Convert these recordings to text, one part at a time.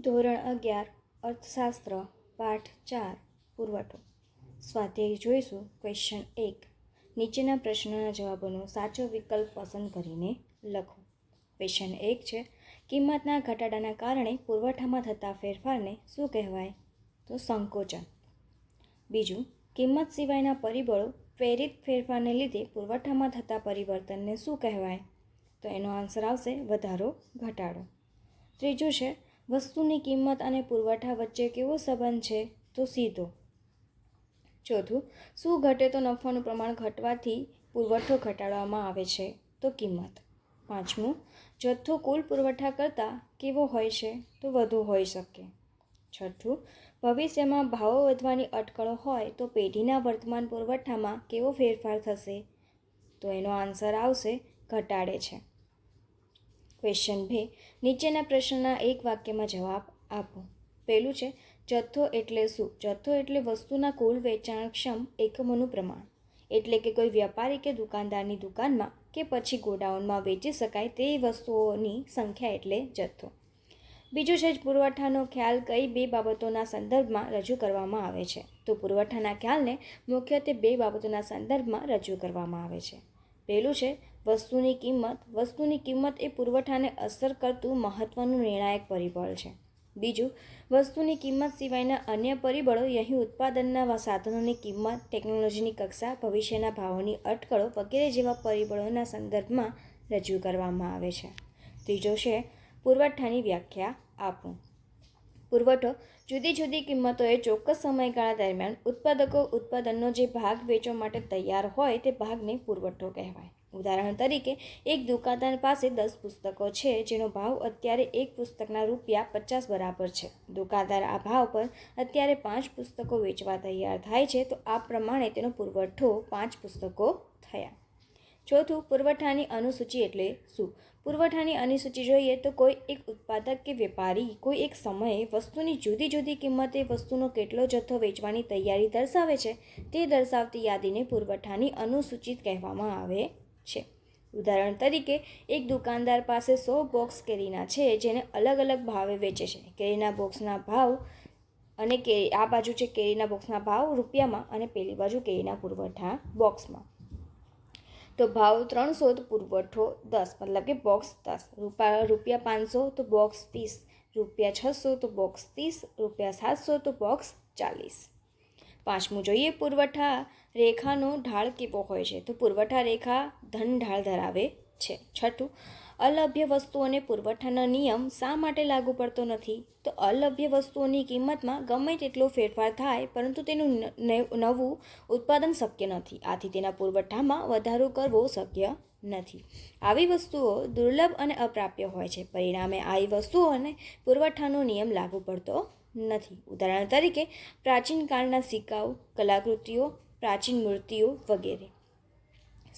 ધોરણ 11 અર્થશાસ્ત્ર પાઠ 4 પુરવઠો. સ્વાધ્યાય જોઈશું. ક્વેશ્ચન 1. નીચેના પ્રશ્નના જવાબોનો સાચો વિકલ્પ પસંદ કરીને લખો. ક્વેશ્ચન 1 છે, કિંમતના ઘટાડાના કારણે પુરવઠામાં થતા ફેરફારને શું કહેવાય? તો સંકોચન. બીજું, કિંમત સિવાયના પરિબળો પ્રેરિત ફેરફારને લીધે પુરવઠામાં થતા પરિવર્તનને શું કહેવાય? તો એનો આન્સર આવશે વધારો ઘટાડો. ત્રીજું છે, વસ્તુની કિંમત અને પુરવઠા વચ્ચે કેવો સંબંધ છે? તો સીધો. ચોથું, શું ઘટે તો નફાનું પ્રમાણ ઘટવાથી પુરવઠો ઘટાડવામાં આવે છે? તો કિંમત. પાંચમું, જથ્થો કુલ પુરવઠા કરતાં કેવો હોય છે? તો વધુ હોઈ શકે. છઠ્ઠું, ભવિષ્યમાં ભાવો વધવાની અટકળો હોય તો પેઢીના વર્તમાન પુરવઠામાં કેવો ફેરફાર થશે? તો એનો આન્સર આવશે ઘટાડે છે. ક્વેશ્ચન 2. નીચેના પ્રશ્નના એક વાક્યમાં જવાબ આપો. પહેલું છે, જથ્થો એટલે શું? જથ્થો એટલે વસ્તુના કુલ વેચાણક્ષમ એકમોનું પ્રમાણ. એટલે કે કોઈ વ્યાપારી કે દુકાનદારની દુકાનમાં કે પછી ગોડાઉનમાં વેચી શકાય તે વસ્તુઓની સંખ્યા એટલે જથ્થો. બીજું છે, પુરવઠાનો ખ્યાલ કઈ બે બાબતોના સંદર્ભમાં રજૂ કરવામાં આવે છે? તો પુરવઠાના ખ્યાલને મુખ્યત્વે બે બાબતોના સંદર્ભમાં રજૂ કરવામાં આવે છે. પહેલું છે વસ્તુની કિંમત. વસ્તુની કિંમત એ પુરવઠાને અસર કરતું મહત્વનું નિર્ણાયક પરિબળ છે. બીજું, વસ્તુની કિંમત સિવાયના અન્ય પરિબળો અહીં ઉત્પાદનના સાધનોની કિંમત, ટેકનોલોજીની કક્ષા, ભવિષ્યના ભાવોની અટકળો વગેરે જેવા પરિબળોના સંદર્ભમાં રજૂ કરવામાં આવે છે. ત્રીજો છે, પુરવઠાની વ્યાખ્યા આપો. પુરવઠો જુદી જુદી કિંમતોએ ચોક્કસ સમયગાળા દરમિયાન ઉત્પાદકો ઉત્પાદનનો જે ભાગ વેચવા માટે તૈયાર હોય તે ભાગને પુરવઠો કહેવાય. ઉદાહરણ તરીકે, એક દુકાનદાર પાસે 10 પુસ્તકો છે જેનો ભાવ અત્યારે એક પુસ્તકના ₹50 બરાબર છે. દુકાનદાર આ ભાવ પર અત્યારે 5 પુસ્તકો વેચવા તૈયાર થાય છે, તો આ પ્રમાણે તેનો પુરવઠો 5 પુસ્તકો થયા. ચોથું, પુરવઠાની અનુસૂચિ એટલે શું? પુરવઠાની અનુસૂચિ જોઈએ તો કોઈ એક ઉત્પાદક કે વેપારી કોઈ એક સમયે વસ્તુની જુદી જુદી કિંમતે વસ્તુનો કેટલો જથ્થો વેચવાની તૈયારી દર્શાવે છે તે દર્શાવતી યાદીને પુરવઠાની અનુસૂચિ કહેવામાં આવે છે. ઉદાહરણ તરીકે, એક દુકાનદાર પાસે 100 બોક્સ કેરીના છે જેને અલગ અલગ ભાવે વેચે છે. કેરીના બોક્સના ભાવ અને આ બાજુ છે કેરીના બોક્સના ભાવ રૂપિયામાં અને પેલી બાજુ કેરીના પુરવઠા બોક્સમાં. તો ભાવ 300 તો પુરવઠો 10, મતલબ કે બોક્સ 10. રૂપિયા 500 તો બોક્સ 30, રૂપિયા 600 તો બોક્સ 30, રૂપિયા 700 તો બોક્સ 40. પાંચમું જોઈએ, પુરવઠા રેખાનો ઢાળ કેવો હોય છે? તો પુરવઠા રેખા ધન ઢાળ ધરાવે છે. છઠ્ઠું, અલભ્ય વસ્તુઓને પુરવઠાનો નિયમ શા માટે લાગુ પડતો નથી? તો અલભ્ય વસ્તુઓની કિંમતમાં ગમે તેટલો ફેરફાર થાય પરંતુ તેનું નવું ઉત્પાદન શક્ય નથી. આથી તેના પુરવઠામાં વધારો કરવો શક્ય નથી. આવી વસ્તુઓ દુર્લભ અને અપ્રાપ્ય હોય છે. પરિણામે આવી વસ્તુઓને પુરવઠાનો નિયમ લાગુ પડતો નથી. ઉદાહરણ તરીકે, પ્રાચીન કાળના સિક્કાઓ, કલાકૃતિઓ, પ્રાચીન મૂર્તિઓ વગેરે.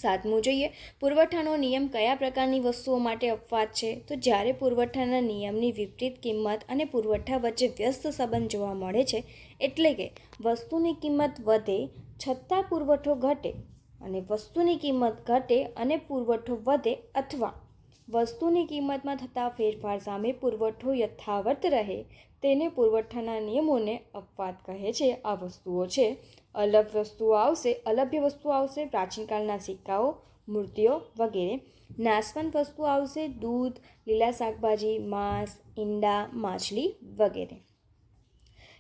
સાતમું જોઈએ, પુરવઠાનો નિયમ કયા પ્રકારની વસ્તુઓ માટે અપવાદ છે? તો જ્યારે પુરવઠાના નિયમની વિપરીત કિંમત અને પુરવઠા વચ્ચે વ્યસ્ત સંબંધ જોવા મળે છે, એટલે કે વસ્તુની કિંમત વધે છતાં પુરવઠો ઘટે અને વસ્તુની કિંમત ઘટે અને પુરવઠો વધે, અથવા વસ્તુની કિંમતમાં થતા ફેરફાર સામે પુરવઠો યથાવત રહે, તેને પુરવઠાના નિયમોને અપવાદ કહે છે. આ વસ્તુઓ છે અલભ્ય વસ્તુઓ આવશે પ્રાચીન કાળના સિક્કાઓ, મૂર્તિઓ વગેરે. નાશવંત વસ્તુઓ આવશે દૂધ, લીલા શાકભાજી, માંસ, ઈંડા, માછલી વગેરે.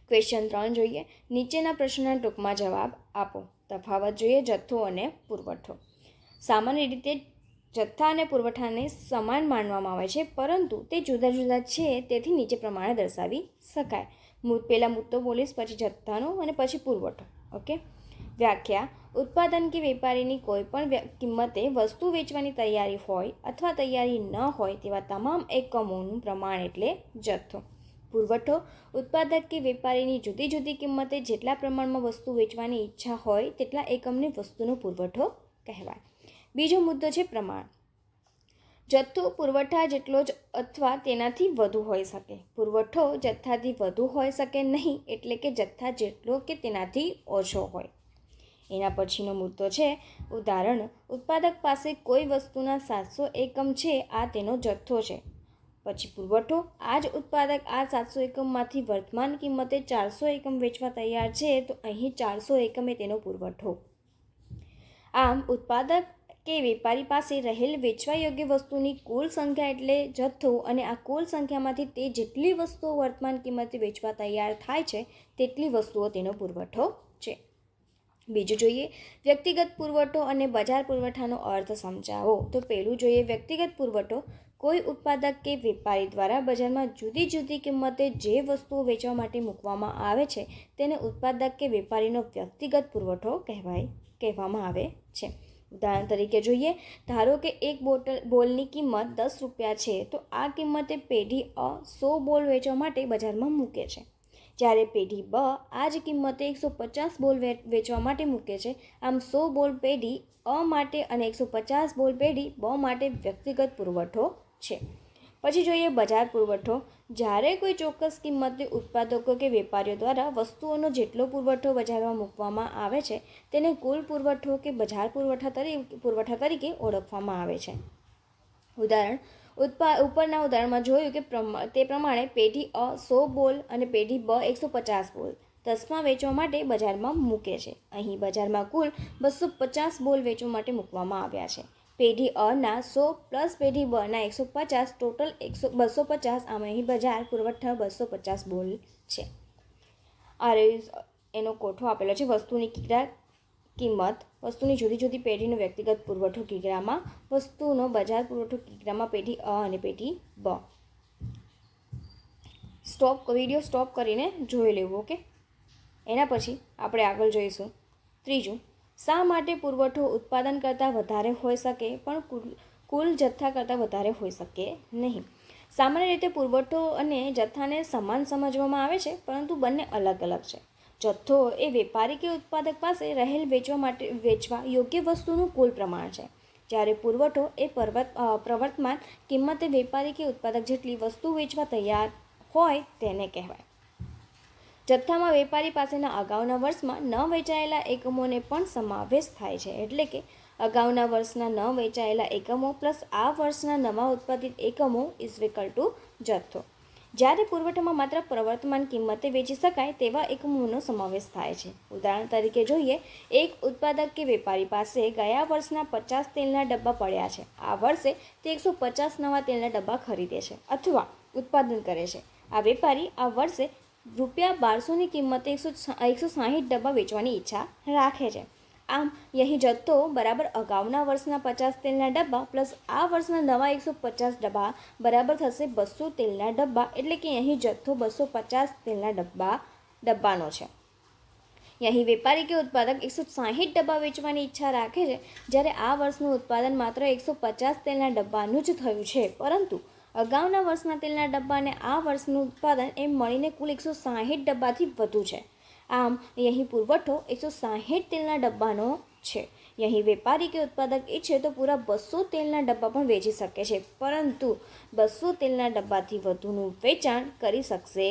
ક્વેશ્ચન 3 જોઈએ, નીચેના પ્રશ્નના ટૂંકમાં જવાબ આપો. તફાવત જોઈએ જથ્થો અને પુરવઠો. સામાન્ય રીતે જથ્થા અને પુરવઠાને સમાન માનવામાં આવે છે, પરંતુ તે જુદા જુદા છે, તેથી નીચે પ્રમાણે દર્શાવી શકાય. પહેલાં મુદ્દો બોલીશ, પછી જથ્થાનો અને પછી પુરવઠો. ઓકે. વ્યાખ્યા: ઉત્પાદન કે વેપારીની કોઈ પણ કિંમતે વસ્તુ વેચવાની તૈયારી હોય અથવા તૈયારી ન હોય તેવા તમામ એકમોનું પ્રમાણ એટલે જથ્થો. પુરવઠો: ઉત્પાદક કે વેપારીની જુદી જુદી કિંમતે જેટલા પ્રમાણમાં વસ્તુ વેચવાની ઈચ્છા હોય તેટલા એકમને વસ્તુનો પુરવઠો કહેવાય. બીજો મુદ્દો છે પ્રમાણ. જથ્થો પુરવઠા જેટલો જ અથવા તેનાથી વધુ હોઈ શકે. પુરવઠો જથ્થાથી વધુ હોઈ શકે નહીં, એટલે કે જથ્થા જેટલો કે તેનાથી ઓછો હોય. એના પછીનો મુદ્દો છે ઉદાહરણ. ઉત્પાદક પાસે કોઈ વસ્તુના 700 એકમ છે, આ તેનો જથ્થો છે. પછી પુરવઠો, આ જ ઉત્પાદક આ 700 એકમમાંથી વર્તમાન કિંમતે 400 એકમ વેચવા તૈયાર છે, તો અહીં 400 એકમ એ તેનો પુરવઠો. આમ ઉત્પાદક કે વેપારી પાસે રહેલ વેચવા યોગ્ય વસ્તુની કુલ સંખ્યા એટલે જથ્થો, અને આ કુલ સંખ્યામાંથી તે જેટલી વસ્તુઓ વર્તમાન કિંમતે વેચવા તૈયાર થાય છે તેટલી વસ્તુઓ તેનો પુરવઠો છે. બીજું જોઈએ વ્યક્તિગત પુરવઠો અને બજાર પુરવઠાનો અર્થ સમજાવો. તો પહેલું જોઈએ વ્યક્તિગત પુરવઠો. કોઈ ઉત્પાદક કે વેપારી દ્વારા બજારમાં જુદી જુદી કિંમતે જે વસ્તુઓ વેચવા માટે મૂકવામાં આવે છે તેને ઉત્પાદક કે વેપારીનો વ્યક્તિગત પુરવઠો કહેવામાં આવે છે. ઉદાહરણ તરીકે જોઈએ, ધારો કે એક બોલની કિંમત 10 રૂપિયા છે, તો આ કિંમતે પેઢી અ 100 બોલ વેચવા માટે બજારમાં મૂકે છે, જ્યારે પેઢી બ આ જ કિંમતે 150 બોલ વેચવા માટે મૂકે છે. આમ 100 બોલ પેઢી અ માટે અને 150 બોલ પેઢી બ માટે વ્યક્તિગત પુરવઠો છે. પછી જોઈએ બજાર પુરવઠો. જ્યારે કોઈ ચોક્કસ કિંમતે ઉત્પાદકો કે વેપારીઓ દ્વારા વસ્તુઓનો જેટલો પુરવઠો બજારમાં મૂકવામાં આવે છે તેને કુલ પુરવઠો કે બજાર પુરવઠા તરીકે ઓળખવામાં આવે છે. ઉપરના ઉદાહરણમાં જોયું કે તે પ્રમાણે પેઢી અ 100 બોલ અને પેઢી બ 150 બોલ 10માં વેચવા માટે બજારમાં મૂકે છે. અહીં બજારમાં કુલ 250 બોલ વેચવા માટે મૂકવામાં આવ્યા છે. પેઢી અના 100 પ્લસ પેઢી બના 150 ટોટલ 250. આમ અહીં બજાર પુરવઠા 250 બોલ છે. આ એનો કોઠો આપેલો છે. વસ્તુની કિંમત, વસ્તુની જુદી જુદી પેઢીનો વ્યક્તિગત પુરવઠો કિગ્રામાં, વસ્તુનો બજાર પુરવઠો કિગ્રામાં પેઢી અ અને પેઢી બ. વિડીયો સ્ટોપ કરીને જોઈ લેવું. ઓકે, એના પછી આપણે આગળ જોઈશું. ત્રીજું, શા માટે પુરવઠો ઉત્પાદન કરતાં વધારે હોઈ શકે પણ કુલ જથ્થા કરતાં વધારે હોઈ શકે નહીં? સામાન્ય રીતે પુરવઠો અને જથ્થાને સમાન સમજવામાં આવે છે, પરંતુ બંને અલગ અલગ છે. જથ્થો એ વેપારી કે ઉત્પાદક પાસે રહેલ વેચવા યોગ્ય વસ્તુનું કુલ પ્રમાણ છે, જ્યારે પુરવઠો એ પ્રવર્તમાન કિંમતે વેપારી કે ઉત્પાદક જેટલી વસ્તુ વેચવા તૈયાર હોય તેને કહેવાય. જથ્થામાં વેપારી પાસેના અગાઉના વર્ષમાં ન વેચાયેલા એકમોને પણ સમાવેશ થાય છે, એટલે કે અગાઉના વર્ષના ન વેચાયેલા એકમો પ્લસ આ વર્ષના નવા ઉત્પાદિત એકમો ઇઝ ટુ જથ્થો. જ્યારે પુરવઠામાં માત્ર પ્રવર્તમાન કિંમતે વેચી શકાય તેવા એકમોનો સમાવેશ થાય છે. ઉદાહરણ તરીકે જોઈએ, એક ઉત્પાદક કે વેપારી પાસે ગયા વર્ષના 50 તેલના ડબ્બા પડ્યા છે. આ વર્ષે તે 150 નવા તેલના ડબ્બા ખરીદે છે અથવા ઉત્પાદન કરે છે. આ વેપારી આ વર્ષે ₹1200ની કિંમતે 160 ડબ્બા વેચવાની ઈચ્છા રાખે છે. આમ અહીં જથ્થો બરાબર અગાઉના વર્ષના 50 તેલના ડબ્બા પ્લસ આ વર્ષના નવા 150 ડબ્બા બરાબર થશે 200 તેલના ડબ્બા, એટલે કે અહીં જથ્થો 250 તેલના ડબ્બાનો છે. અહીં વેપારી કે ઉત્પાદક 160 ડબ્બા વેચવાની ઈચ્છા રાખે છે, જ્યારે આ વર્ષનું ઉત્પાદન માત્ર 150 તેલના ડબ્બાનું જ થયું છે, પરંતુ અગાઉના વર્ષના તેલના ડબ્બા અને આ વર્ષનું ઉત્પાદન એમ મળીને કુલ 160 ડબ્બાથી વધુ છે. આમ અહીં પુરવઠો 160 તેલના ડબ્બાનો છે. અહીં વેપારી કે ઉત્પાદક ઈચ્છે તો પૂરા 200 તેલના ડબ્બા પણ વેચી શકે છે, પરંતુ 200 તેલના ડબ્બાથી વધુનું વેચાણ કરી શકશે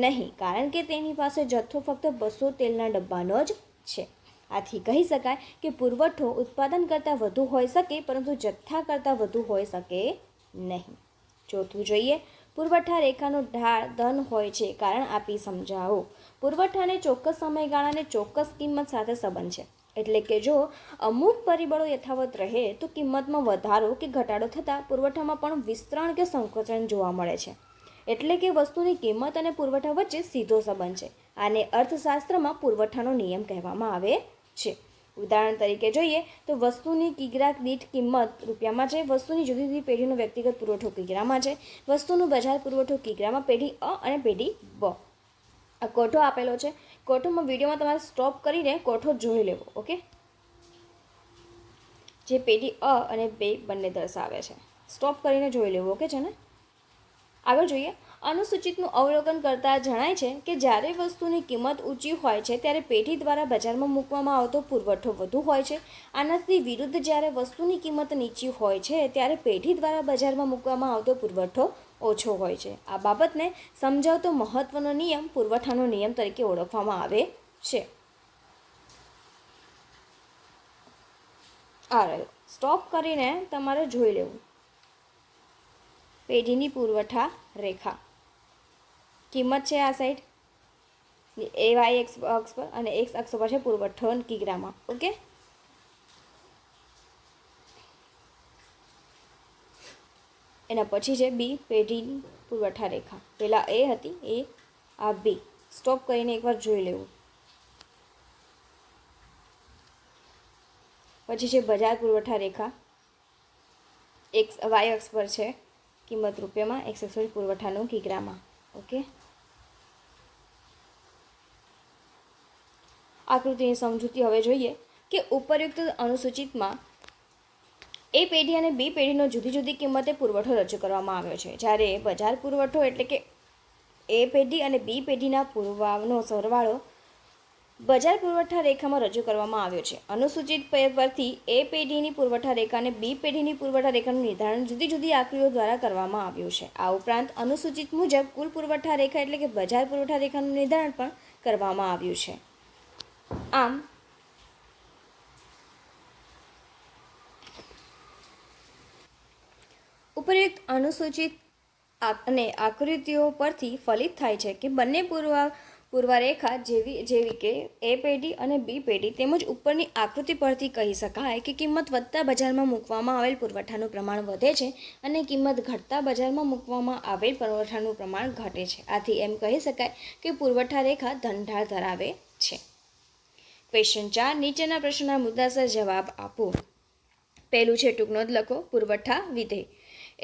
નહીં, કારણ કે તેની પાસે જથ્થો ફક્ત 200 તેલના ડબ્બાનો જ છે. આથી કહી શકાય કે પુરવઠો ઉત્પાદન કરતાં વધુ હોઈ શકે, પરંતુ જથ્થા કરતાં વધુ હોઈ શકે નહીં. ચોથું જોઈએ, પુરવઠા રેખાનો ઢાળ ધન હોય છે, કારણ આપી સમજાવો. પુરવઠાને ચોક્કસ સમયગાળાને ચોક્કસ કિંમત સાથે સંબંધ છે, એટલે કે જો અમુક પરિબળો યથાવત રહે તો કિંમતમાં વધારો કે ઘટાડો થતાં પુરવઠામાં પણ વિસ્તરણ કે સંકોચન જોવા મળે છે. એટલે કે વસ્તુની કિંમત અને પુરવઠા વચ્ચે સીધો સંબંધ છે. આને અર્થશાસ્ત્રમાં પુરવઠાનો નિયમ કહેવામાં આવે છે. ઉદાહરણ તરીકે જોઈએ તો વસ્તુની કિગ્રા દીઠ કિંમત રૂપિયામાં છે, વસ્તુની જુદી જુદી પેઢીનો વ્યક્તિગત પુરવઠો કિગ્રામાં છે, વસ્તુનું બજાર પુરવઠો કિગ્રામાં પેઢી અ અને પેઢી બ. આ કોઠો આપેલો છે. કોઠોમાં વિડીયોમાં તમારે સ્ટોપ કરીને કોઠો જોઈ લેવો. ઓકે, જે પેઢી અ અને બંને દર્શાવે છે, સ્ટોપ કરીને જોઈ લેવું. ઓકે છે ને? આગળ જોઈએ, અનુસૂચિતનું અવલોકન કરતાં જણાય છે કે જ્યારે વસ્તુની કિંમત ઊંચી હોય છે ત્યારે પેઢી દ્વારા બજારમાં મૂકવામાં આવતો પુરવઠો વધુ હોય છે. આનાથી વિરુદ્ધ જ્યારે વસ્તુની કિંમત નીચી હોય છે ત્યારે પેઢી દ્વારા બજારમાં મૂકવામાં આવતો પુરવઠો ઓછો હોય છે. આ બાબતને સમજાવતો મહત્વનો નિયમ પુરવઠાનો નિયમ તરીકે ઓળખવામાં આવે છે. આ રહ્યો, સ્ટોપ કરીને તમારે જોઈ લેવું. પેઢીની પુરવઠા રેખા. કિંમત છે આ સાઈડ એ વાય એક્સ અક્ષ પર અને એક્સ અક્ષ પર છે પુરવઠો કિગ્રામાં. ઓકે, એના પછી છે બી પેઢીની પુરવઠા રેખા. પહેલાં એ હતી, એ આ બી. સ્ટોપ કરીને એકવાર જોઈ લેવું. પછી છે બજાર પુરવઠા રેખા. એક્સ વાય અક્ષ પર છે કિંમત રૂપિયામાં, એક્સ અક્ષ પર પુરવઠાનો કિગ્રામાં. ઓકે, આકૃતિની સમજૂતી હવે જોઈએ કે ઉપરયુક્ત અનુસૂચિતમાં એ પેઢી અને બી પેઢીનો જુદી જુદી કિંમતે પુરવઠો રજૂ કરવામાં આવ્યો છે. જ્યારે બજાર પુરવઠો એટલે કે એ પેઢી અને બી પેઢીના પુરવઠાનો સરવાળો બજાર પુરવઠા રેખામાં રજૂ કરવામાં આવ્યો છે. અનુસૂચિત પરથી એ પેઢીની પુરવઠા રેખા અને બી પેઢીની પુરવઠા રેખાનું નિર્ધારણ જુદી જુદી આકૃતિઓ દ્વારા કરવામાં આવ્યું છે. આ ઉપરાંત અનુસૂચિત મુજબ કુલ પુરવઠા રેખા એટલે કે બજાર પુરવઠા રેખાનું નિર્ધારણ પણ કરવામાં આવ્યું છે. આમ ઉપરયુક્ત અનુસૂચિત અને આકૃતિઓ પરથી ફલિત થાય છે કે બંને પૂર્વરેખા જેવી કે એ પેઢી અને બી પેઢી તેમજ ઉપરની આકૃતિ પરથી કહી શકાય કે કિંમત વધતા બજારમાં મૂકવામાં આવેલ પુરવઠાનું પ્રમાણ વધે છે અને કિંમત ઘટતા બજારમાં મૂકવામાં આવેલ પુરવઠાનું પ્રમાણ ઘટે છે. આથી એમ કહી શકાય કે પુરવઠા રેખા ધનઢાળ ધરાવે છે. ક્વેશ્ચન 4. નીચેના પ્રશ્નના મુદ્દાસર જવાબ આપો. પહેલું છે ટૂંક નોંધ લખો. પુરવઠા વિધેય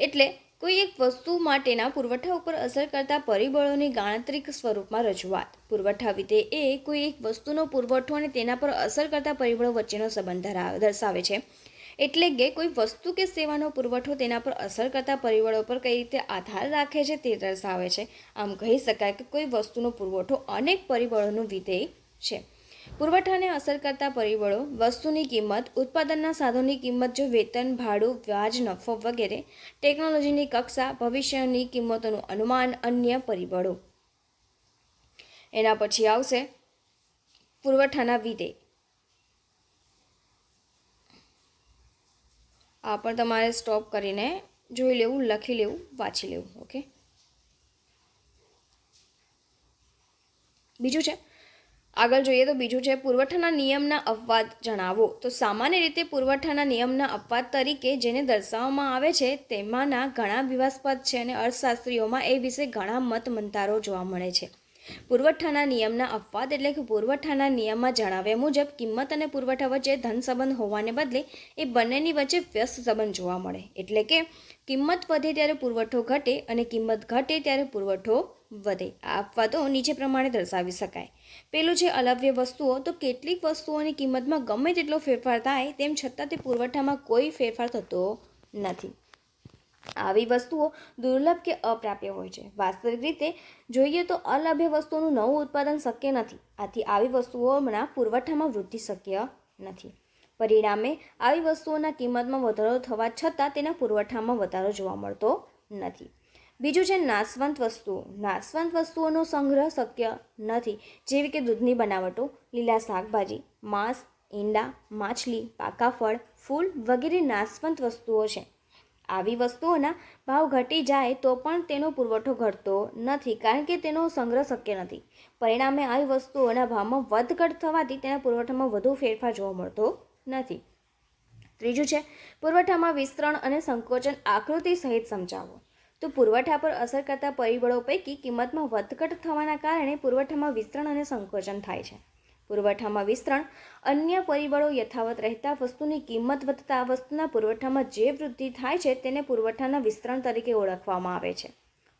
એટલે કોઈ એક વસ્તુ માટેના પુરવઠા ઉપર અસર કરતા પરિબળોની ગાણિતિક સ્વરૂપમાં રજૂઆત. પુરવઠા વિધેય એ કોઈ એક વસ્તુનો પુરવઠો અને તેના પર અસર કરતા પરિબળો વચ્ચેનો સંબંધ દર્શાવે છે. એટલે કે કોઈ વસ્તુ કે સેવાનો પુરવઠો તેના પર અસર કરતા પરિબળો પર કઈ રીતે આધાર રાખે છે તે દર્શાવે છે. આમ કહી શકાય કે કોઈ વસ્તુનો પુરવઠો અનેક પરિબળોનું વિધેય છે. પુરવઠાને અસર કરતા પરિબળો વસ્તુની કિંમત, ઉત્પાદનના સાધનોની કિંમત, જો વેતન, ભાડું, વ્યાજ, નફો વગેરે, ટેકનોલોજીની કક્ષા, ભવિષ્યની કિંમતોનું અનુમાન, અન્ય પરિબળો. એના પછી આવશે પુરવઠાના વિધેય. આ પણ તમારે સ્ટોપ કરીને જોઈ લેવું, લખી લેવું, વાંચી લેવું. ઓકે, બીજું છે આગળ જોઈએ તો બીજું છે પુરવઠાના નિયમના અપવાદ જણાવો. તો સામાન્ય રીતે પુરવઠાના નિયમના અપવાદ તરીકે જેને દર્શાવવામાં આવે છે તેમાંના ઘણા વિવાદાસ્પદ છે અને અર્થશાસ્ત્રીઓમાં એ વિશે ઘણા મત મંતારો જોવા મળે છે. પુરવઠાના નિયમના અપવાદ એટલે કે પુરવઠાના નિયમમાં જણાવ્યા મુજબ કિંમત અને પુરવઠા વચ્ચે ધન સંબંધ હોવાને બદલે એ બંનેની વચ્ચે વ્યસ્ત સંબંધ જોવા મળે. એટલે કે કિંમત વધે ત્યારે પુરવઠો ઘટે અને કિંમત ઘટે ત્યારે પુરવઠો વધે. આ અપવાદો નીચે પ્રમાણે દર્શાવી શકાય. પેલું છે અલભ્ય વસ્તુઓ. તો કેટલીક વસ્તુઓની કિંમતમાં ગમે તેટલો ફેરફાર થાય તેમ છતાં તે પુરવઠામાં કોઈ ફેરફાર થતો નથી. આવી વસ્તુઓ દુર્લભ કે અપ્રાપ્ય હોય છે. વાસ્તવિક રીતે જોઈએ તો અલભ્ય વસ્તુઓનું નવું ઉત્પાદન શક્ય નથી. આથી આવી વસ્તુઓના પુરવઠામાં વૃદ્ધિ શક્ય નથી. પરિણામે આવી વસ્તુઓના કિંમતમાં વધારો થવા છતાં તેના પુરવઠામાં વધારો જોવા મળતો નથી. બીજું છે નાશવંત વસ્તુઓ. નાશવંત વસ્તુઓનો સંગ્રહ શક્ય નથી, જેવી કે દૂધની બનાવટો, લીલા શાકભાજી, માંસ, ઈંડા, માછલી, પાકા ફળ, ફૂલ વગેરે નાશવંત વસ્તુઓ છે. આવી વસ્તુઓના ભાવ ઘટી જાય તો પણ તેનો પુરવઠો ઘટતો નથી, કારણ કે તેનો સંગ્રહ શક્ય નથી. પરિણામે આવી વસ્તુઓના ભાવમાં વધઘટ થવાથી તેના પુરવઠામાં વધુ ફેરફાર જોવા મળતો નથી. ત્રીજું છે પુરવઠામાં વિસ્તરણ અને સંકોચન. આકૃતિ સહિત સમજાવો. તો પુરવઠા પર અસર કરતા પરિબળો પૈકી કિંમતમાં વધઘટ થવાના કારણે પુરવઠામાં વિસ્તરણ અને સંકોચન થાય છે. પુરવઠામાં વિસ્તરણ અન્ય પરિબળો યથાવત રહેતા વસ્તુની કિંમત વધતા વસ્તુના પુરવઠામાં જે વૃદ્ધિ થાય છે તેને પુરવઠાના વિસ્તરણ તરીકે ઓળખવામાં આવે છે.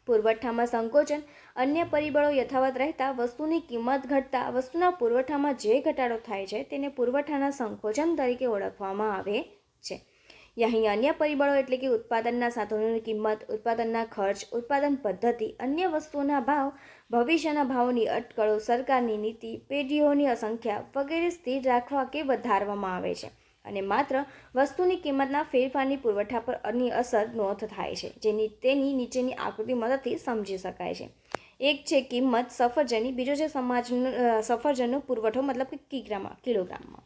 પુરવઠામાં સંકોચન અન્ય પરિબળો યથાવત રહેતા વસ્તુની કિંમત ઘટતા વસ્તુના પુરવઠામાં જે ઘટાડો થાય છે તેને પુરવઠાના સંકોચન તરીકે ઓળખવામાં આવે છે. અહીં અન્ય પરિબળો એટલે કે ઉત્પાદનના સાધનોની કિંમત, ઉત્પાદનના ખર્ચ, ઉત્પાદન પદ્ધતિ, અન્ય વસ્તુઓના ભાવ, ભવિષ્યના ભાવોની અટકળો, સરકારની નીતિ, પેઢીઓની સંખ્યા વગેરે સ્થિર રાખવા કે વધારવામાં આવે છે અને માત્ર વસ્તુની કિંમતના ફેરફારની પુરવઠા પર અન્ય અસર નોંધ થાય છે, જેની તેની નીચેની આકૃતિ મદદથી સમજી શકાય છે. એક છે કિંમત સફરજનની, બીજો છે સફરજનનો પુરવઠો મતલબ કે કિલોગ્રામમાં.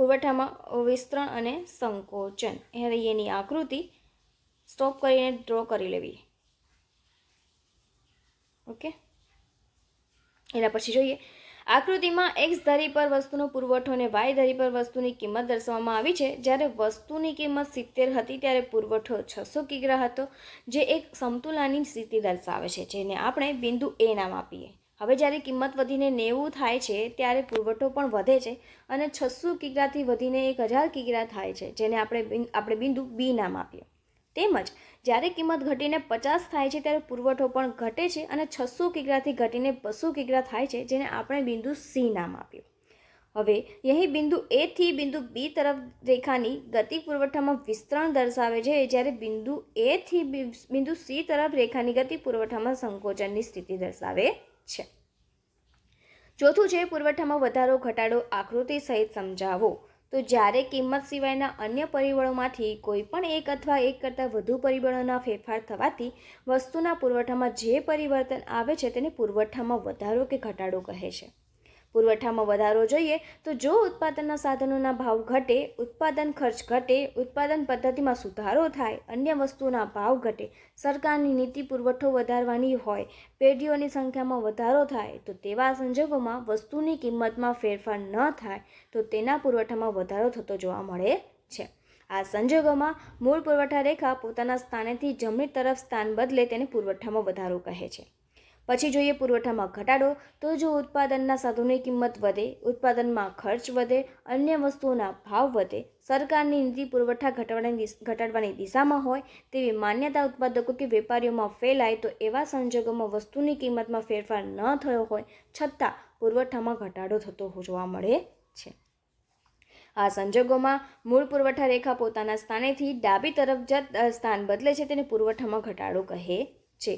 પુરવઠામાં વિસ્તરણ અને સંકોચન. એની આકૃતિ સ્ટોપ કરીને ડ્રો કરી લેવી. ઓકે, એના પછી જોઈએ આકૃતિમાં એક્સ ધરી પર વસ્તુનો પુરવઠો અને વાય ધરી પર વસ્તુની કિંમત દર્શાવવામાં આવી છે. જ્યારે વસ્તુની કિંમત 70 હતી ત્યારે પુરવઠો 600 કિગ્રા હતો, જે એક સમતુલાની સ્થિતિ દર્શાવે છે, જેને આપણે બિંદુ એ નામ આપીએ. હવે જ્યારે કિંમત વધીને 90 થાય છે ત્યારે પુરવઠો પણ વધે છે અને 600 કિગ્રાથી વધીને 1000 કિગ્રા થાય છે, જેને આપણે બિંદુ બી નામ આપીએ. તેમજ જ્યારે કિંમત ઘટીને 50 થાય છે ત્યારે પુરવઠો પણ ઘટે છે અને 600 કિગ્રાથી ઘટીને 200 કિગ્રા થાય છે, જેને આપણે બિંદુ સી નામ આપ્યું. હવે અહીં બિંદુ એ થી બિંદુ બી તરફ રેખાની ગતિ પુરવઠામાં વિસ્તરણ દર્શાવે છે, જ્યારે બિંદુ એ થી બિંદુ સી તરફ રેખાની ગતિ પુરવઠામાં સંકોચનની સ્થિતિ દર્શાવે છે. ચોથું છે પુરવઠામાં વધારો ઘટાડો આકૃતિ સહિત સમજાવો. તો જ્યારે કિંમત સિવાયના અન્ય પરિબળોમાંથી કોઈ પણ એક અથવા એક કરતાં વધુ પરિબળોના ફેરફાર થવાથી વસ્તુના પુરવઠામાં જે પરિવર્તન આવે છે તેને પુરવઠામાં વધારો કે ઘટાડો કહે છે. પુરવઠામાં વધારો જોઈએ તો જો ઉત્પાદનના સાધનોના ભાવ ઘટે, ઉત્પાદન ખર્ચ ઘટે, ઉત્પાદન પદ્ધતિમાં સુધારો થાય, અન્ય વસ્તુઓના ભાવ ઘટે, સરકારની નીતિ પુરવઠો વધારવાની હોય, પેઢીઓની સંખ્યામાં વધારો થાય, તો તેવા સંજોગોમાં વસ્તુની કિંમતમાં ફેરફાર ન થાય તો તેના પુરવઠામાં વધારો થતો જોવા મળે છે. આ સંજોગોમાં મૂળ પુરવઠા રેખા પોતાના સ્થાનેથી જમણી તરફ સ્થાન બદલે તેને પુરવઠામાં વધારો કહે છે. પછી જોઈએ પુરવઠામાં ઘટાડો. તો જો ઉત્પાદનના સાધનોની કિંમત વધે, ઉત્પાદનમાં ખર્ચ વધે, અન્ય વસ્તુઓના ભાવ વધે, સરકારની નીતિ પુરવઠા ઘટાડવાની દિશામાં હોય તેવી માન્યતા ઉત્પાદકો કે વેપારીઓમાં ફેલાય તો એવા સંજોગોમાં વસ્તુની કિંમતમાં ફેરફાર ન થયો હોય છતાં પુરવઠામાં ઘટાડો થતો જોવા મળે છે. આ સંજોગોમાં મૂળ પુરવઠા રેખા પોતાના સ્થાનેથી ડાબી તરફ સ્થાન બદલે છે, તેને પુરવઠામાં ઘટાડો કહે છે.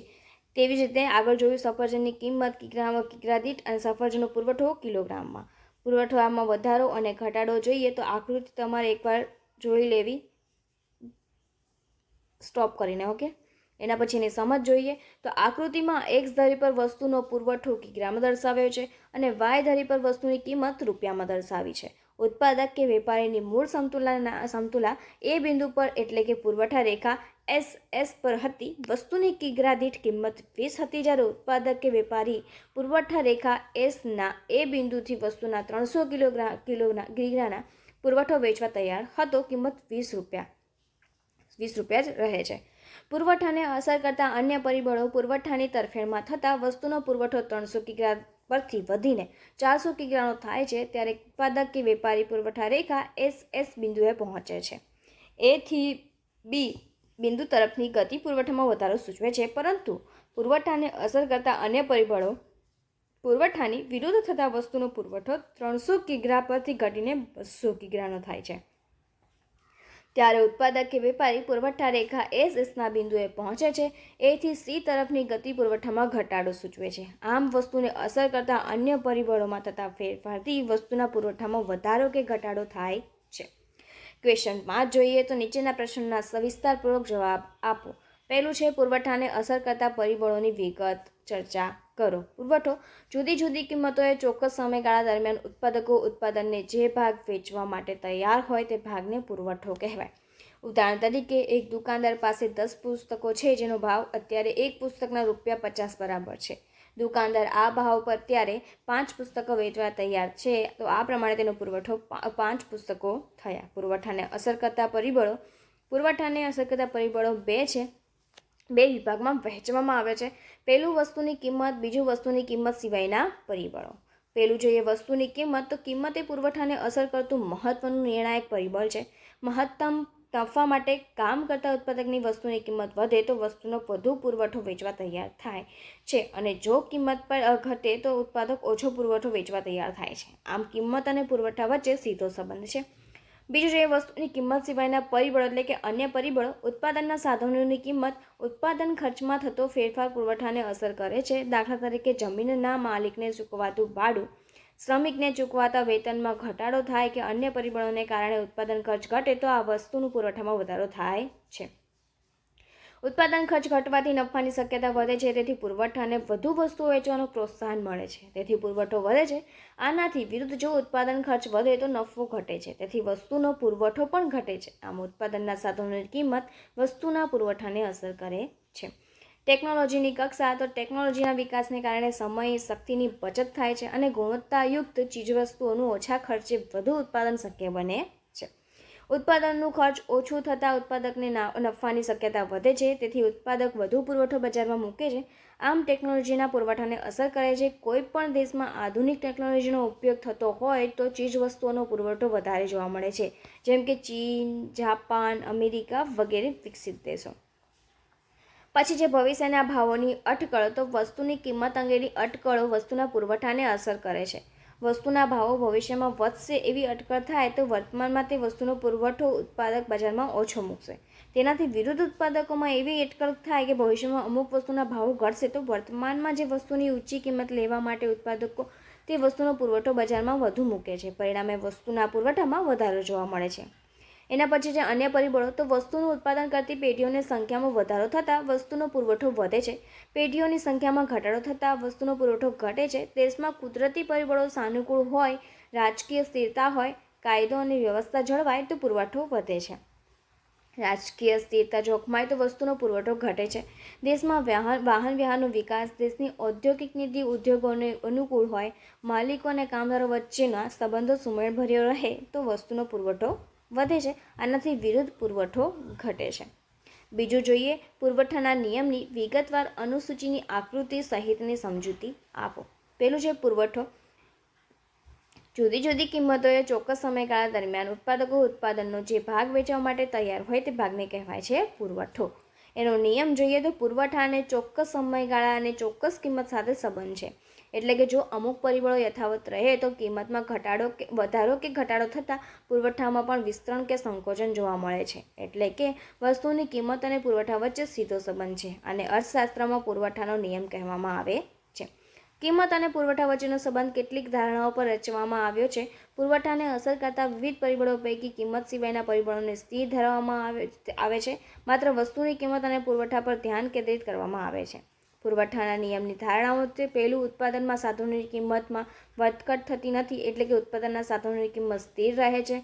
તેવી જ રીતે આગળ જોયું સફરજનની કિંમત કિગ્રા દીઠ અને સફરજનનો પુરવઠો કિલોગ્રામમાં. પુરવઠામાં વધારો અને ઘટાડો જોઈએ તો આકૃતિ તમારે એકવાર જોઈ લેવી સ્ટોપ કરીને. ઓકે, એના પછીની સમજ જોઈએ તો આકૃતિમાં એક્સ ધરી પર વસ્તુનો પુરવઠો કિગ્રામાં દર્શાવ્યો છે અને વાય ધરી પર વસ્તુની કિંમત રૂપિયામાં દર્શાવી છે. ઉત્પાદક કે વેપારીની મૂળ સમતુલા એ બિંદુ પર એટલે કે પુરવઠા રેખા એસ પર હતી. વસ્તુની કિગ્રા દીઠ કિંમત 20 હતી, જ્યારે ઉત્પાદક કે વેપારી પુરવઠા રેખા એસના એ બિંદુથી વસ્તુના 300 કિગ્રાના પુરવઠો વેચવા તૈયાર હતો. કિંમત 20 રૂપિયા જ રહે છે. પુરવઠાને અસર કરતા અન્ય પરિબળો. પુરવઠાની તરફેણમાં થતાં વસ્તુનો પુરવઠો 300 કિગ્રા પરથી વધીને 400 કિગ્રાનો થાય છે ત્યારે ઉત્પાદક કે વેપારી પુરવઠા રેખા એસ બિંદુએ પહોંચે છે. એ થી બી બિંદુ તરફની ગતિ પુરવઠામાં વધારો સૂચવે છે, પરંતુ પુરવઠાને અસર કરતા અન્ય પરિબળો. પુરવઠાની વિરુદ્ધ થતા વસ્તુનો પુરવઠો 300 કિગ્રા પરથી ઘટીને 200 કિગ્રાનો થાય છે ત્યારે ઉત્પાદક કે વેપારી પુરવઠા રેખા એસના બિંદુએ પહોંચે છે. એ થી સી તરફની ગતિ પુરવઠામાં ઘટાડો સૂચવે છે. આમ વસ્તુને અસર કરતા અન્ય પરિબળોમાં થતા ફેરફારથી વસ્તુના પુરવઠામાં વધારો કે ઘટાડો થાય છે. ક્વેશ્ચન 5 જોઈએ તો નીચેના પ્રશ્નોના સવિસ્તારપૂર્વક જવાબ આપો. પહેલું છે પુરવઠાને અસર કરતા પરિબળોની વિગત ચર્ચા કરો. પુરવઠો. જુદી જુદી કિંમતોએ ચોક્કસ સમયગાળા દરમિયાન ઉત્પાદકો ઉત્પાદનને જે ભાગ વેચવા માટે તૈયાર હોય તે ભાગને પુરવઠો કહેવાય. ઉદાહરણ તરીકે એક દુકાનદાર પાસે 10 પુસ્તકો છે જેનો ભાવ અત્યારે એક પુસ્તકના ₹50 બરાબર છે. દુકાનદાર આ ભાવ પર ત્યારે 5 પુસ્તકો વેચવા તૈયાર છે, તો આ પ્રમાણે તેનો પુરવઠો 5 પુસ્તકો થયા. પુરવઠાને અસર કરતા પરિબળો. પુરવઠાને અસર કરતા પરિબળો 2 છે. 2 વિભાગમાં વહેંચવામાં આવે છે. પહેલું વસ્તુની કિંમત, બીજું વસ્તુની કિંમત સિવાયના પરિબળો. પહેલું જોઈએ વસ્તુની કિંમત. તો કિંમત એ પુરવઠાને અસર કરતું મહત્વનું નિર્ણાયક પરિબળ છે. મહત્તમ નફા માટે કામ કરતા ઉત્પાદકની વસ્તુની કિંમત વધે તો વસ્તુનો વધુ પુરવઠો વેચવા તૈયાર થાય છે અને જો કિંમત પર ઘટે તો ઉત્પાદક ઓછો પુરવઠો વેચવા તૈયાર થાય છે. આમ કિંમત અને પુરવઠા વચ્ચે સીધો સંબંધ છે. બીજું જોઈએ વસ્તુની કિંમત સિવાયના પરિબળો એટલે કે અન્ય પરિબળો. ઉત્પાદનના સાધનોની કિંમત. ઉત્પાદન ખર્ચમાં થતો ફેરફાર પુરવઠાને અસર કરે છે. દાખલા તરીકે જમીનના માલિકને ચૂકવાતું ભાડું, શ્રમિકને ચૂકવાતા વેતનમાં ઘટાડો થાય કે અન્ય પરિબળોને કારણે ઉત્પાદન ખર્ચ ઘટે તો આ વસ્તુનું પુરવઠામાં વધારો થાય છે. ઉત્પાદન ખર્ચ ઘટવાથી નફાની શક્યતા વધે છે, તેથી પુરવઠાને વધુ વસ્તુઓ વેચવાનું પ્રોત્સાહન મળે છે, તેથી પુરવઠો વધે છે. આનાથી વિરુદ્ધ જો ઉત્પાદન ખર્ચ વધે તો નફો ઘટે છે, તેથી વસ્તુનો પુરવઠો પણ ઘટે છે. આમ ઉત્પાદનના સાધનોની કિંમત વસ્તુના પુરવઠાને અસર કરે છે. ટેકનોલોજીની કક્ષા. તો ટેકનોલોજીના વિકાસને કારણે સમય શક્તિની બચત થાય છે અને ગુણવત્તાયુક્ત ચીજવસ્તુઓનું ઓછા ખર્ચે વધુ ઉત્પાદન શક્ય બને છે. ઉત્પાદનનું ખર્ચ ઓછું થતાં ઉત્પાદકને નફાની શક્યતા વધે છે, તેથી ઉત્પાદક વધુ પુરવઠો બજારમાં મૂકે છે. આમ ટેકનોલોજીના પુરવઠાને અસર કરે છે. કોઈ પણ દેશમાં આધુનિક ટેકનોલોજીનો ઉપયોગ થતો હોય તો ચીજવસ્તુઓનો પુરવઠો વધારે જોવા મળે છે, જેમ કે ચીન, જાપાન, અમેરિકા વગેરે વિકસિત દેશો. પછી છે ભવિષ્યના ભાવોની અટકળ. તો વસ્તુની કિંમત અંગેની અટકળો વસ્તુના પુરવઠાને અસર કરે છે. વસ્તુના ભાવો ભવિષ્યમાં વધશે એવી અટકળ થાય તો વર્તમાનમાં તે વસ્તુનો પુરવઠો ઉત્પાદક બજારમાં ઓછો મૂકશે. તેનાથી વિરુદ્ધ ઉત્પાદકોમાં એવી અટકળ થાય કે ભવિષ્યમાં અમુક વસ્તુના ભાવો ઘટશે તો વર્તમાનમાં જે વસ્તુની ઊંચી કિંમત લેવા માટે ઉત્પાદકો તે વસ્તુનો પુરવઠો બજારમાં વધુ મૂકે છે. પરિણામે વસ્તુના પુરવઠામાં વધારો જોવા મળે છે. એના પછી છે અન્ય પરિબળો. તો વસ્તુનું ઉત્પાદન કરતી પેઢીઓની સંખ્યામાં વધારો થતાં વસ્તુનો પુરવઠો વધે છે. પેઢીઓની સંખ્યામાં ઘટાડો થતાં વસ્તુનો પુરવઠો ઘટે છે. દેશમાં કુદરતી પરિબળો સાનુકૂળ હોય, રાજકીય સ્થિરતા હોય, કાયદો અને વ્યવસ્થા જળવાય તો પુરવઠો વધે છે. રાજકીય સ્થિરતા જોખમાય તો વસ્તુનો પુરવઠો ઘટે છે. દેશમાં વાહન વ્યવહારનો વિકાસ, દેશની ઔદ્યોગિક નીતિ ઉદ્યોગોને અનુકૂળ હોય, માલિકો અને કામદારો વચ્ચેના સંબંધો સુમેળભર્યો રહે તો વસ્તુનો પુરવઠો વધે છે. આનાથી વિરુદ્ધ પુરવઠો ઘટે છે. બીજું જોઈએ પુરવઠાના નિયમની વિગતવાર અનુસૂચિની આકૃતિ સહિતની સમજૂતી આપો. પેલું છે પુરવઠો. જુદી જુદી કિંમતોએ ચોક્કસ સમયગાળા દરમિયાન ઉત્પાદકો ઉત્પાદનનો જે ભાગ વેચવા માટે તૈયાર હોય તે ભાગને કહેવાય છે પુરવઠો. એનો નિયમ જોઈએ તો પુરવઠાને ચોક્કસ સમયગાળા અને ચોક્કસ કિંમત સાથે સંબંધ છે. એટલે કે જો અમુક પરિબળો યથાવત રહે તો કિંમતમાં વધારો કે ઘટાડો થતાં પુરવઠામાં પણ વિસ્તરણ કે સંકોચન જોવા મળે છે. એટલે કે વસ્તુની કિંમત અને પુરવઠા વચ્ચે સીધો સંબંધ છે. અને અર્થશાસ્ત્રમાં પુરવઠાનો નિયમ કહેવામાં આવે છે. કિંમત અને પુરવઠા વચ્ચેનો સંબંધ કેટલીક ધારણાઓ પર રચવામાં આવ્યો છે. પુરવઠાને અસર કરતા વિવિધ પરિબળો પૈકી કિંમત સિવાયના પરિબળોને સ્થિર ધરવામાં આવે છે. માત્ર વસ્તુની કિંમત અને પુરવઠા પર ધ્યાન કેન્દ્રિત કરવામાં આવે છે. પુરવઠાના નિયમની ધારણાઓ છે. પહેલું, ઉત્પાદનમાં સાધનોની કિંમતમાં વધઘટ થતી નથી, એટલે કે ઉત્પાદનના સાધનોની કિંમત સ્થિર રહે છે.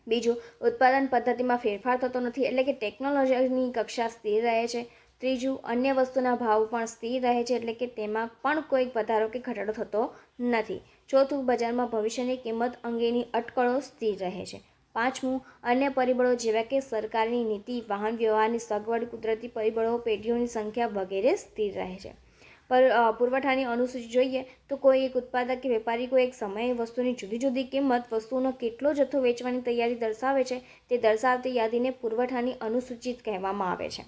બીજું, ઉત્પાદન પદ્ધતિમાં ફેરફાર થતો નથી, એટલે કે ટેકનોલોજીની કક્ષા સ્થિર રહે છે. ત્રીજું, અન્ય વસ્તુના ભાવ પણ સ્થિર રહે છે, એટલે કે તેમાં પણ કોઈ વધારો કે ઘટાડો થતો નથી. ચોથું, બજારમાં ભવિષ્યની કિંમત અંગેની અટકળો સ્થિર રહે છે. પાંચમું, અન્ય પરિબળો જેવા કે સરકારની નીતિ, વાહન વ્યવહારની સગવડ, કુદરતી પરિબળો, પેઢીઓની સંખ્યા વગેરે સ્થિર રહે છે. પુરવઠાની અનુસૂચિ જોઈએ તો કોઈ એક ઉત્પાદક કે વેપારી કોઈ એક સમયે વસ્તુની જુદી જુદી કિંમત, વસ્તુનો કેટલો જથ્થો વેચવાની તૈયારી દર્શાવે છે તે દર્શાવતી યાદીને પુરવઠાની અનુસૂચિ કહેવામાં આવે છે.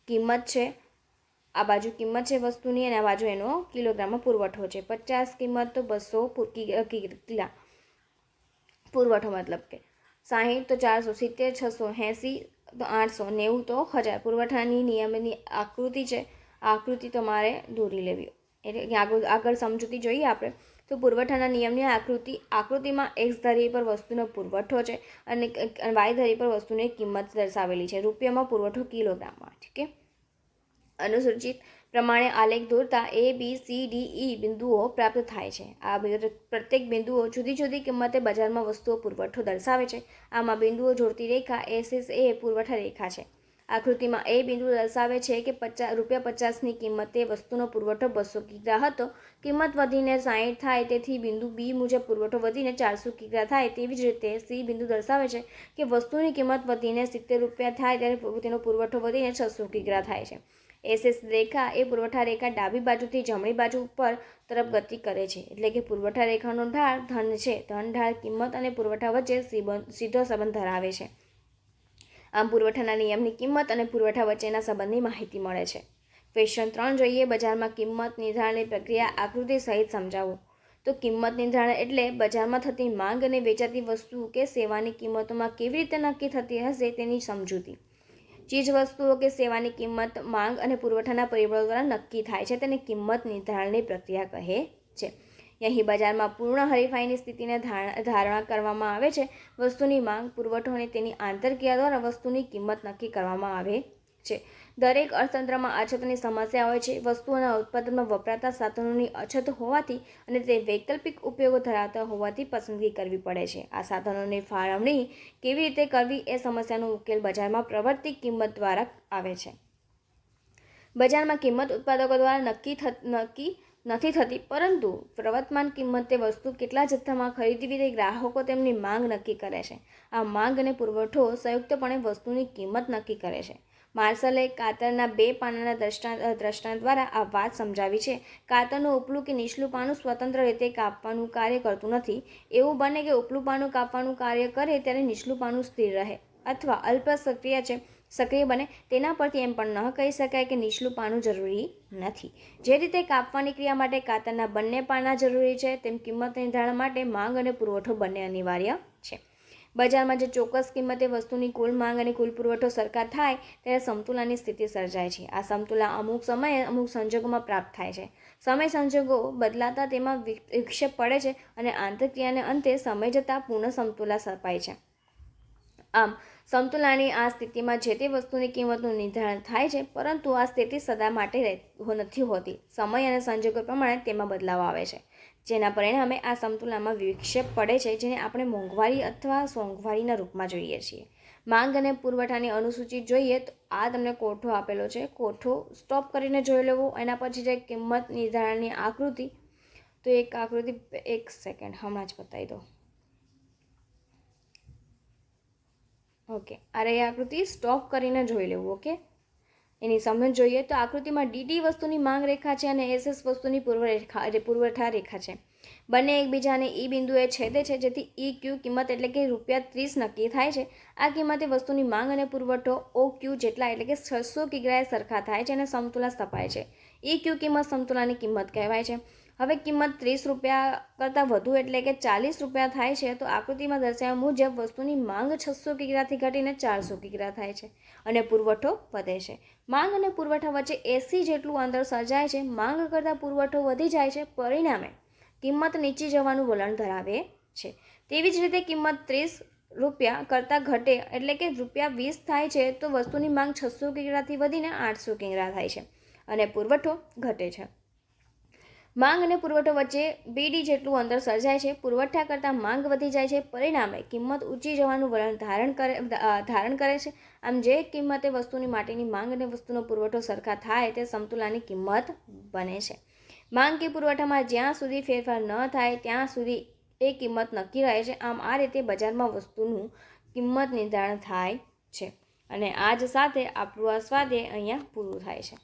કિંમત છે, આ બાજુ કિંમત છે વસ્તુની અને આ બાજુ એનો કિલોગ્રામમાં પુરવઠો છે. 50 કિંમત તો 200 કિલા પુરવઠો, મતલબ કે 60 તો 470, 680 તો 800, 90 તો 1000. પુરવઠાની નિયમની આકૃતિ છે. આકૃતિ તમારે દોરી લેવી, એટલે આગળ સમજૂતી જોઈએ આપણે તો પુરવઠાના નિયમની આકૃતિમાં એક્સ ધરી પર વસ્તુનો પુરવઠો છે અને વાય ધરી પર વસ્તુની કિંમત દર્શાવેલી છે. રૂપિયામાં પુરવઠો કિલોગ્રામમાં. ઠીક છે. અનુસૂચિત પ્રમાણે આલેખ દોરતા ABCDE બિંદુઓ પ્રાપ્ત થાય છે. આ પ્રત્યેક બિંદુઓ જુદી જુદી કિંમતે બજારમાં વસ્તુઓ પુરવઠો દર્શાવે છે. આમાં બિંદુઓ જોડતી રેખા SS એ પુરવઠા રેખા છે. આકૃતિમાં એ બિંદુ દર્શાવે છે કે ₹50ની કિંમતે વસ્તુનો પુરવઠો 200 કિગ્રા હતો. કિંમત વધીને 60 થાય તેથી બિંદુ બી મુજબ પુરવઠો વધીને 400 કિગ્રા થાય. તેવી જ રીતે સી બિંદુ દર્શાવે છે કે વસ્તુની કિંમત વધીને ₹70 થાય ત્યારે તેનો પુરવઠો વધીને 600 કિગ્રા થાય છે. SS રેખા એ પુરવઠા રેખા ડાબી બાજુથી જમણી બાજુ ઉપર તરફ ગતિ કરે છે. એટલે કે પુરવઠા રેખાનો ઢાળ ધન છે. ધન ઢાળ કિંમત અને પુરવઠા વચ્ચે સીધો સંબંધ ધરાવે છે. આમ પુરવઠાના નિયમની કિંમત અને પુરવઠા વચ્ચેના સંબંધની માહિતી મળે છે. ક્વેશ્ચન 3 જોઈએ. બજારમાં કિંમત નિર્ધારણની પ્રક્રિયા આકૃતિ સહિત સમજાવો. તો કિંમત નિર્ધારણ એટલે બજારમાં થતી માંગ અને વેચાતી વસ્તુ કે સેવાની કિંમતોમાં કેવી રીતે નક્કી થતી હશે તેની સમજૂતી. ચીજ વસ્તુઓ કે સેવાની કિંમત માંગ અને પુરવઠાના પરિબળો દ્વારા નક્કી થાય છે તેને કિંમત નિર્ધારણની પ્રક્રિયા કહે છે. અહીં બજારમાં પૂર્ણ હરીફાઈની સ્થિતિને ધારણા કરવામાં આવે છે. વસ્તુની માંગ, પુરવઠો અને તેની આંતરક્રિયા દ્વારા વસ્તુની કિંમત નક્કી કરવામાં આવે છે. દરેક અર્થતંત્રમાં અછતની સમસ્યા હોય છે. વસ્તુઓના ઉત્પાદનમાં વપરાતા સાધનોની અછત હોવાથી અને તે વૈકલ્પિક ઉપયોગો ધરાવતા હોવાથી પસંદગી કરવી પડે છે. આ સાધનોની ફાળવણી કેવી રીતે કરવી એ સમસ્યાનો ઉકેલ બજારમાં પ્રવર્તી કિંમત દ્વારા આવે છે. બજારમાં કિંમત ઉત્પાદકો દ્વારા નક્કી નથી થતી, પરંતુ પ્રવર્તમાન કિંમત તે વસ્તુ કેટલા જથ્થામાં ખરીદવી તે ગ્રાહકો તેમની માંગ નક્કી કરે છે. આ માંગ અને પુરવઠો સંયુક્તપણે વસ્તુની કિંમત નક્કી કરે છે. માર્શલે કાતરના 2 પાનાના દ્રષ્ટાંત દ્વારા આ વાત સમજાવી છે. કાતરનું ઉપલું કે નીચલું પાનું સ્વતંત્ર રીતે કાપવાનું કાર્ય કરતું નથી. એવું બને કે ઉપલું પાનું કાપવાનું કાર્ય કરે ત્યારે નીચલું પાનું સ્થિર રહે અથવા અલ્પ સક્રિય બને. તેના પરથી એમ પણ ન કહી શકાય કે નીચલું પાનું જરૂરી નથી. જે રીતે કાપવાની ક્રિયા માટે કાતરના બંને પાના જરૂરી છે, તેમ કિંમત નિર્ધારણ માટે માંગ અને પુરવઠો બંને અનિવાર્ય છે. બજારમાં જે ચોક્કસ કિંમતે વસ્તુની કુલ માંગ અને કુલ પુરવઠો સરખા થાય ત્યારે સમતુલાની સ્થિતિ સર્જાય છે. આ સમતુલા અમુક સમયે અમુક સંજોગોમાં પ્રાપ્ત થાય છે. સમય સંજોગો બદલાતા તેમાં વિક્ષેપ પડે છે અને આંતરક્રિયાને અંતે સમય જતાં પૂર્ણ સમતુલા સ્થપાય છે. આમ સમતુલાની આ સ્થિતિમાં જે તે વસ્તુની કિંમતનું નિર્ધારણ થાય છે, પરંતુ આ સ્થિતિ સદા માટે નથી હોતી. સમય અને સંજોગો પ્રમાણે તેમાં બદલાવ આવે છે, જેના પરિણામે આ સમતુલામાં વિક્ષેપ પડે છે, જેને આપણે મોંઘવારી અથવા સોંઘવારીના રૂપમાં જોઈએ છીએ. માંગ અને પુરવઠાની અનુસૂચિ જોઈએ તો આ તમને કોઠો આપેલો છે. કોઠો સ્ટોપ કરીને જોઈ લેવો. એના પછી જે કિંમત નિર્ધારણની આકૃતિ, તો એક આકૃતિ 1 સેકન્ડ હમણાં જ બતાવી દો. ઓકે, આ રહી આકૃતિ. સ્ટોપ કરીને જોઈ લેવું. ઓકે, એની સમજ જોઈએ તો આકૃતિમાં ડીડી વસ્તુની માંગ રેખા છે અને એસએસ વસ્તુની પુરવઠા રેખા છે. બંને એકબીજાને ઈ બિંદુએ છેદે છે, જેથી ઈ ક્યુ કિંમત એટલે કે ₹30 નક્કી થાય છે. આ કિંમતે વસ્તુની માંગ અને પુરવઠો ઓ ક્યુ જેટલા એટલે કે 600 કિગ્રાએ સરખા થાય છે અને સમતુલા સ્થપાય છે. ઈ ક્યુ કિંમત સમતુલાની કિંમત કહેવાય છે. હવે કિંમત ₹30 કરતાં વધુ એટલે કે ₹40 થાય છે તો આકૃતિમાં દર્શાવ્યા મુજબ વસ્તુની માંગ 600 કિગ્રાથી ઘટીને 400 કિગ્રા થાય છે અને પુરવઠો વધે છે. માંગ અને પુરવઠા વચ્ચે 80 જેટલું અંતર સર્જાય છે. માંગ કરતાં પુરવઠો વધી જાય છે, પરિણામે કિંમત નીચી જવાનું વલણ ધરાવે છે. તેવી જ રીતે કિંમત ₹30 કરતાં ઘટે એટલે કે ₹20 થાય છે તો વસ્તુની માંગ 600 કિગ્રાથી વધીને 800 કિગ્રા થાય છે અને પુરવઠો ઘટે છે. માંગ અને પુરવઠો વચ્ચે 2D જેટલું અંતર સર્જાય છે. પુરવઠા કરતાં માંગ વધી જાય છે, પરિણામે કિંમત ઊંચી જવાનું વલણ ધારણ કરે છે. આમ જે કિંમતે વસ્તુની માટેની માંગ અને વસ્તુનો પુરવઠો સરખા થાય તે સમતુલાની કિંમત બને છે. માંગ કે પુરવઠામાં જ્યાં સુધી ફેરફાર ન થાય ત્યાં સુધી એ કિંમત નક્કી રહે છે. આમ આ રીતે બજારમાં વસ્તુનું કિંમત નિર્ધારણ થાય છે. અને આ જ સાથે આપણું આ સ્વાધ્યાય અહીંયા પૂરું થાય છે.